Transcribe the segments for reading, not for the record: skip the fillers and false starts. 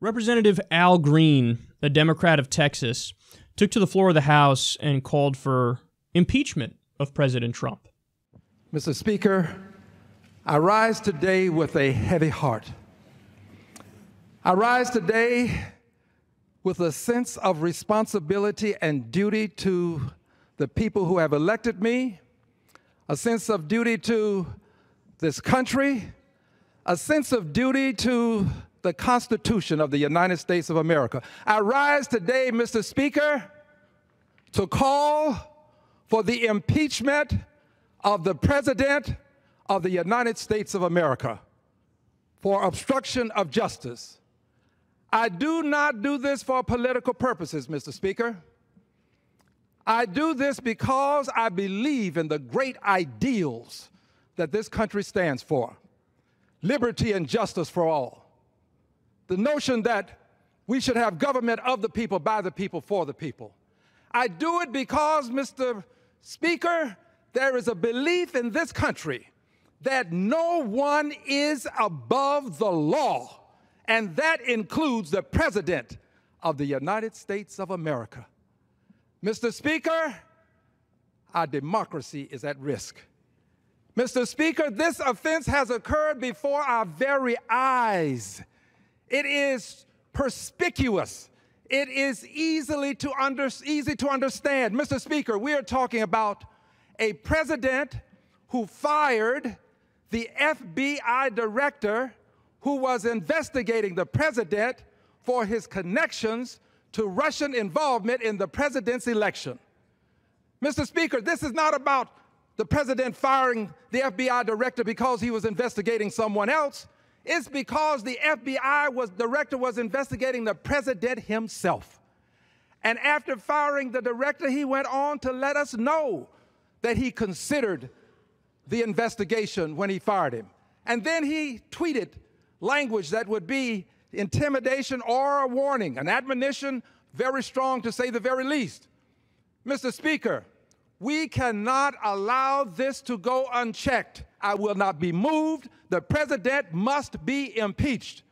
Representative Al Green, a Democrat of Texas, took to the floor of the House and called for impeachment of President Trump. Mr. Speaker, I rise today with a heavy heart. I rise today with a sense of responsibility and duty to the people who have elected me, a sense of duty to this country, a sense of duty to the Constitution of the United States of America. I rise today, Mr. Speaker, to call for the impeachment of the President of the United States of America for obstruction of justice. I do not do this for political purposes, Mr. Speaker. I do this because I believe in the great ideals that this country stands for: liberty and justice for all. The notion that we should have government of the people, by the people, for the people. I do it because, Mr. Speaker, there is a belief in this country that no one is above the law, and that includes the President of the United States of America. Mr. Speaker, our democracy is at risk. Mr. Speaker, this offense has occurred before our very eyes. It is perspicuous. It is easy to understand. Mr. Speaker, we are talking about a president who fired the FBI director who was investigating the president for his connections to Russian involvement in the president's election. Mr. Speaker, this is not about the president firing the FBI director because he was investigating someone else. It's because the FBI director was investigating the president himself. And after firing the director, he went on to let us know that he considered the investigation when he fired him. And then he tweeted language that would be intimidation or a warning, an admonition, very strong to say the very least. Mr. Speaker, we cannot allow this to go unchecked. I will not be moved. The president must be impeached.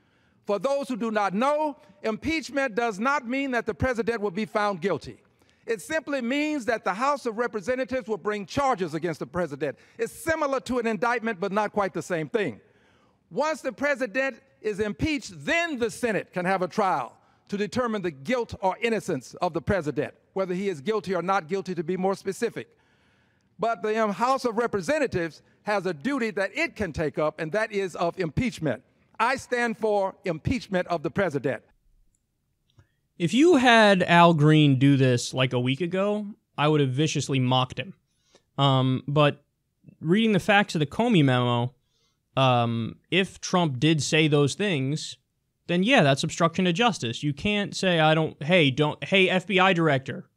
For those who do not know, impeachment does not mean that the president will be found guilty. It simply means that the House of Representatives will bring charges against the president. It's similar to an indictment, but not quite the same thing. Once the president is impeached, then the Senate can have a trial to determine the guilt or innocence of the president, whether he is guilty or not guilty, to be more specific. But the House of Representatives has a duty that it can take up, and that is of impeachment. I stand for impeachment of the president. If you had Al Green do this like a week ago, I would have viciously mocked him. But reading the facts of the Comey memo, if Trump did say those things, then yeah, that's obstruction of justice. You can't say, hey, FBI director,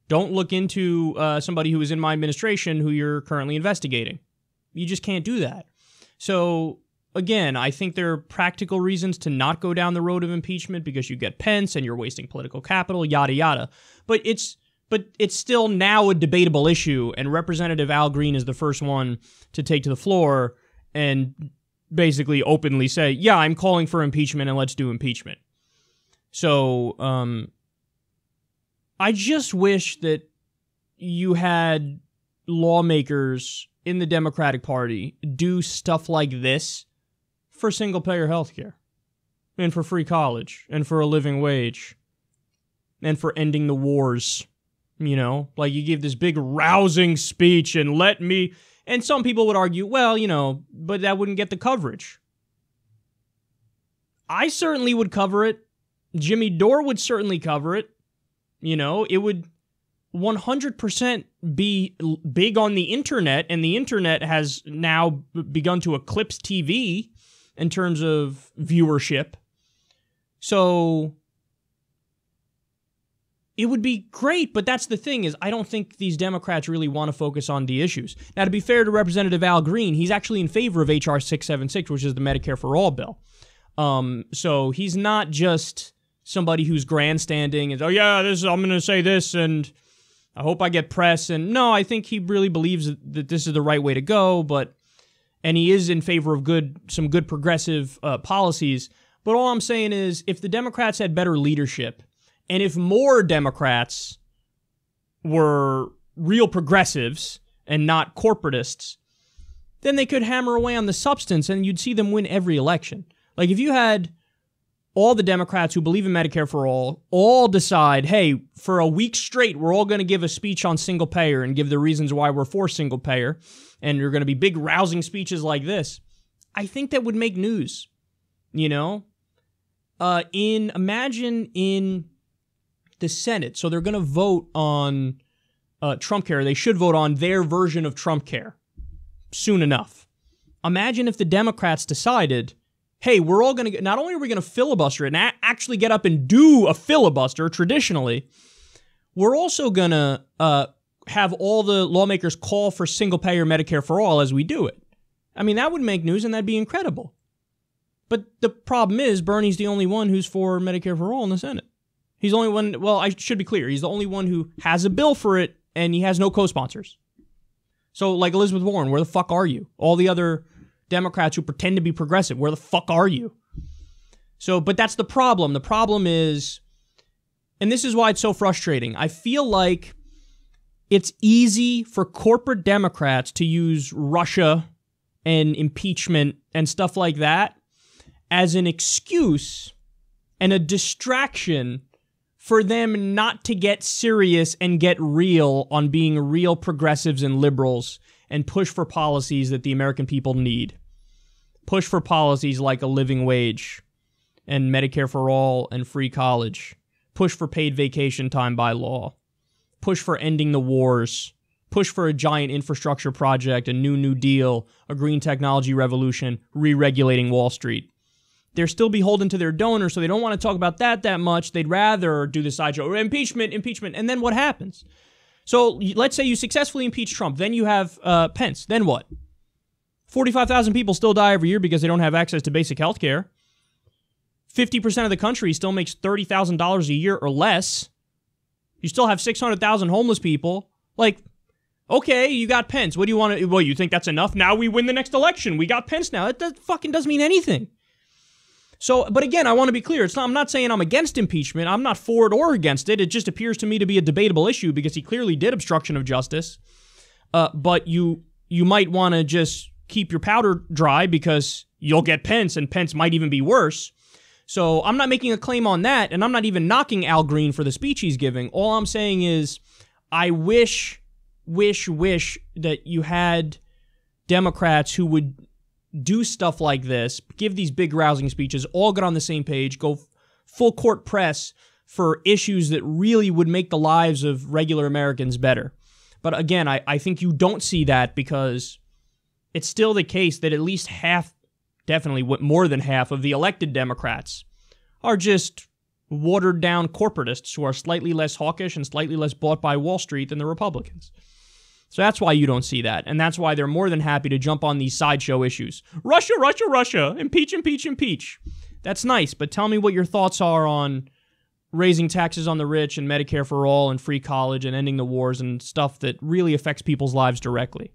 don't look into somebody who was in my administration who you're currently investigating. You just can't do that. So, again, I think there are practical reasons to not go down the road of impeachment because you get Pence and you're wasting political capital, yada, yada. But it's still now a debatable issue, and Representative Al Green is the first one to take to the floor and basically openly say, yeah, I'm calling for impeachment and let's do impeachment. So I just wish that you had lawmakers in the Democratic Party do stuff like this for single-payer health care and for free college and for a living wage and for ending the wars. You know, like you give this big rousing speech and and some people would argue, well, but that wouldn't get the coverage. I certainly would cover it. Jimmy Dore would certainly cover it. It would 100% be big on the internet, and the internet has now begun to eclipse TV in terms of viewership. So it would be great, but that's the thing is I don't think these Democrats really want to focus on the issues. Now, to be fair to Representative Al Green, he's actually in favor of H.R. 676, which is the Medicare for All bill. So he's not just somebody who's grandstanding and, oh yeah, I'm going to say this and I hope I get press. And no, I think he really believes that this is the right way to go, and he is in favor of some good progressive policies. But all I'm saying is, if the Democrats had better leadership, and if more Democrats were real progressives and not corporatists, then they could hammer away on the substance and you'd see them win every election. Like if you had all the Democrats who believe in Medicare for all decide, hey, for a week straight, we're all going to give a speech on single payer and give the reasons why we're for single payer, and there are going to be big rousing speeches like this, I think that would make news, you know? Imagine in the Senate, so they're going to vote on Trump Care. They should vote on their version of Trump Care soon enough. Imagine if the Democrats decided, hey, we're all going to, not only are we going to filibuster it and actually get up and do a filibuster traditionally, we're also going to have all the lawmakers call for single-payer Medicare for all as we do it. I mean, that would make news and that'd be incredible. But the problem is Bernie's the only one who's for Medicare for all in the Senate. He's the only one, well, I should be clear, he's the only one who has a bill for it and he has no co-sponsors. So, like Elizabeth Warren, where the fuck are you? All the other Democrats who pretend to be progressive, where the fuck are you? So, but that's the problem. The problem is, and this is why it's so frustrating, I feel like it's easy for corporate Democrats to use Russia and impeachment and stuff like that as an excuse and a distraction for them not to get serious and get real on being real progressives and liberals and push for policies that the American people need. Push for policies like a living wage and Medicare for all and free college. Push for paid vacation time by law. Push for ending the wars. Push for a giant infrastructure project, a New Deal, a green technology revolution, re-regulating Wall Street. They're still beholden to their donors, so they don't want to talk about that much. They'd rather do the sideshow, impeachment, and then what happens? So let's say you successfully impeach Trump, then you have Pence, then what? 45,000 people still die every year because they don't have access to basic health care. 50% of the country still makes $30,000 a year or less. You still have 600,000 homeless people. Like, okay, you got Pence. What do you want to... Well, you think that's enough? Now we win the next election. We got Pence now. That fucking doesn't mean anything. So, but again, I want to be clear. I'm not saying I'm against impeachment. I'm not for it or against it. It just appears to me to be a debatable issue because he clearly did obstruction of justice. But you might want to just keep your powder dry because you'll get Pence, and Pence might even be worse. So I'm not making a claim on that, and I'm not even knocking Al Green for the speech he's giving. All I'm saying is I wish that you had Democrats who would do stuff like this, give these big rousing speeches, all get on the same page, go full court press for issues that really would make the lives of regular Americans better. But again, I think you don't see that because it's still the case that at least half, definitely more than half of the elected Democrats are just watered down corporatists who are slightly less hawkish and slightly less bought by Wall Street than the Republicans. So that's why you don't see that. And that's why they're more than happy to jump on these sideshow issues. Russia, Russia, Russia. Impeach, impeach, impeach. That's nice, but tell me what your thoughts are on raising taxes on the rich and Medicare for all and free college and ending the wars and stuff that really affects people's lives directly.